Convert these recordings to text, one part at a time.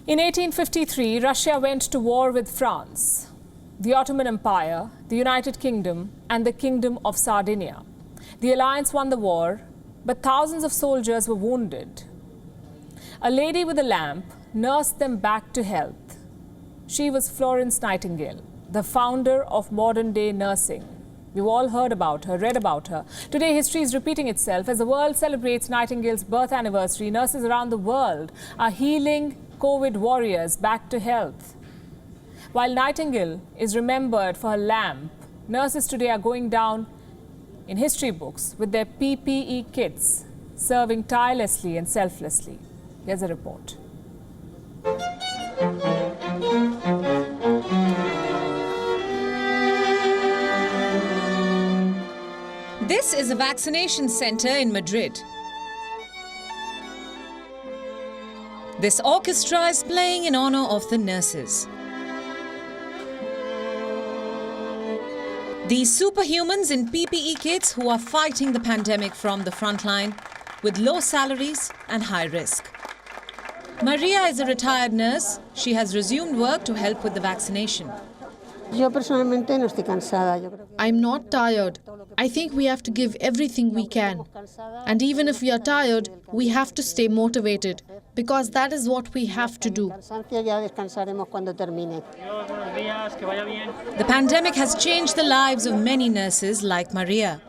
In 1853, Russia went to war with France, the Ottoman Empire, the United Kingdom, and the Kingdom of Sardinia. The alliance won the war, but thousands of soldiers were wounded. A lady with a lamp nursed them back to health. She was Florence Nightingale, the founder of modern-day nursing. We've all heard about her, read about her. Today, history is repeating itself. As the world celebrates Nightingale's birth anniversary, nurses around the world are healing COVID warriors back to health. While Nightingale is remembered for her lamp, nurses today are going down in history books with their PPE kits, serving tirelessly and selflessly. Here's a report. This is a vaccination center in Madrid. This orchestra is playing in honor of the nurses. These superhumans in PPE kits who are fighting the pandemic from the front line with low salaries and high risk. Maria is a retired nurse. She has resumed work to help with the vaccination. I'm not tired. I think we have to give everything we can. And even if we are tired, we have to stay motivated, because that is what we have to do. The pandemic has changed the lives of many nurses like Maria.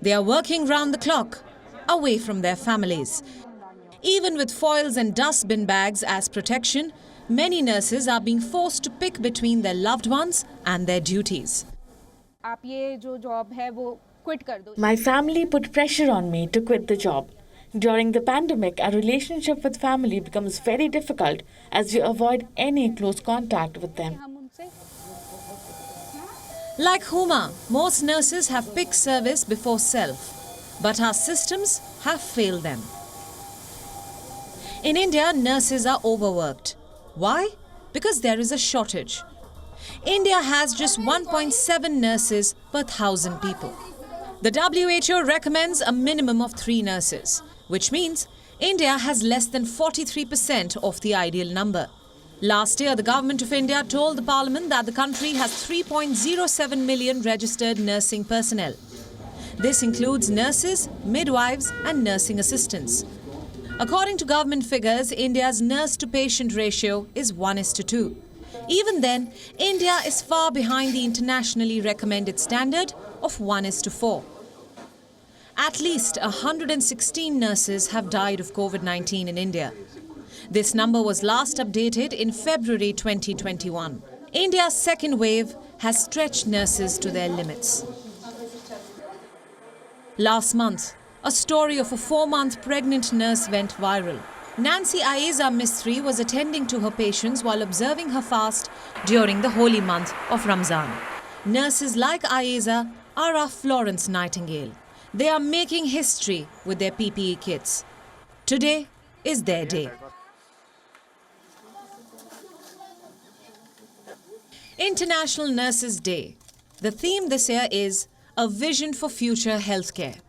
They are working round the clock, away from their families. Even with foils and dustbin bags as protection, many nurses are being forced to pick between their loved ones and their duties. My family put pressure on me to quit the job. During the pandemic, our relationship with family becomes very difficult as we avoid any close contact with them. Like Huma, most nurses have picked service before self, but our systems have failed them. In India, nurses are overworked. Why? Because there is a shortage. India has just 1.7 nurses per 1,000 people. The WHO recommends a minimum of 3 nurses, which means India has less than 43% of the ideal number. Last year, the Government of India told the Parliament that the country has 3.07 million registered nursing personnel. This includes nurses, midwives and nursing assistants. According to government figures, India's nurse-to-patient ratio is 1:2. Even then, India is far behind the internationally recommended standard of 1:4. At least 116 nurses have died of COVID-19 in India. This number was last updated in February 2021. India's second wave has stretched nurses to their limits. Last month, a story of a 4-month pregnant nurse went viral. Nancy Aiza Mistry was attending to her patients while observing her fast during the holy month of Ramzan. Nurses like Aiza are our Florence Nightingale. They are making history with their PPE kits. Today is their day. International Nurses Day. The theme this year is A Vision for Future Healthcare.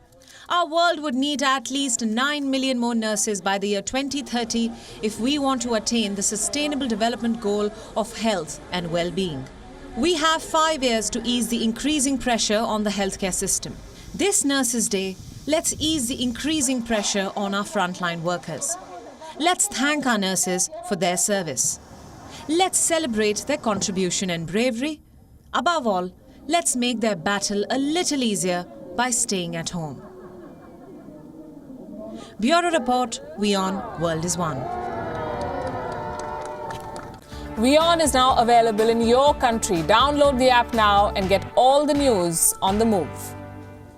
Our world would need at least 9 million more nurses by the year 2030 if we want to attain the Sustainable Development Goal of health and well-being. We have 5 years to ease the increasing pressure on the healthcare system. This Nurses Day, let's ease the increasing pressure on our frontline workers. Let's thank our nurses for their service. Let's celebrate their contribution and bravery. Above all, let's make their battle a little easier by staying at home. Bureau Report, WION World is One. WION is now available in your country. Download the app now and get all the news on the move.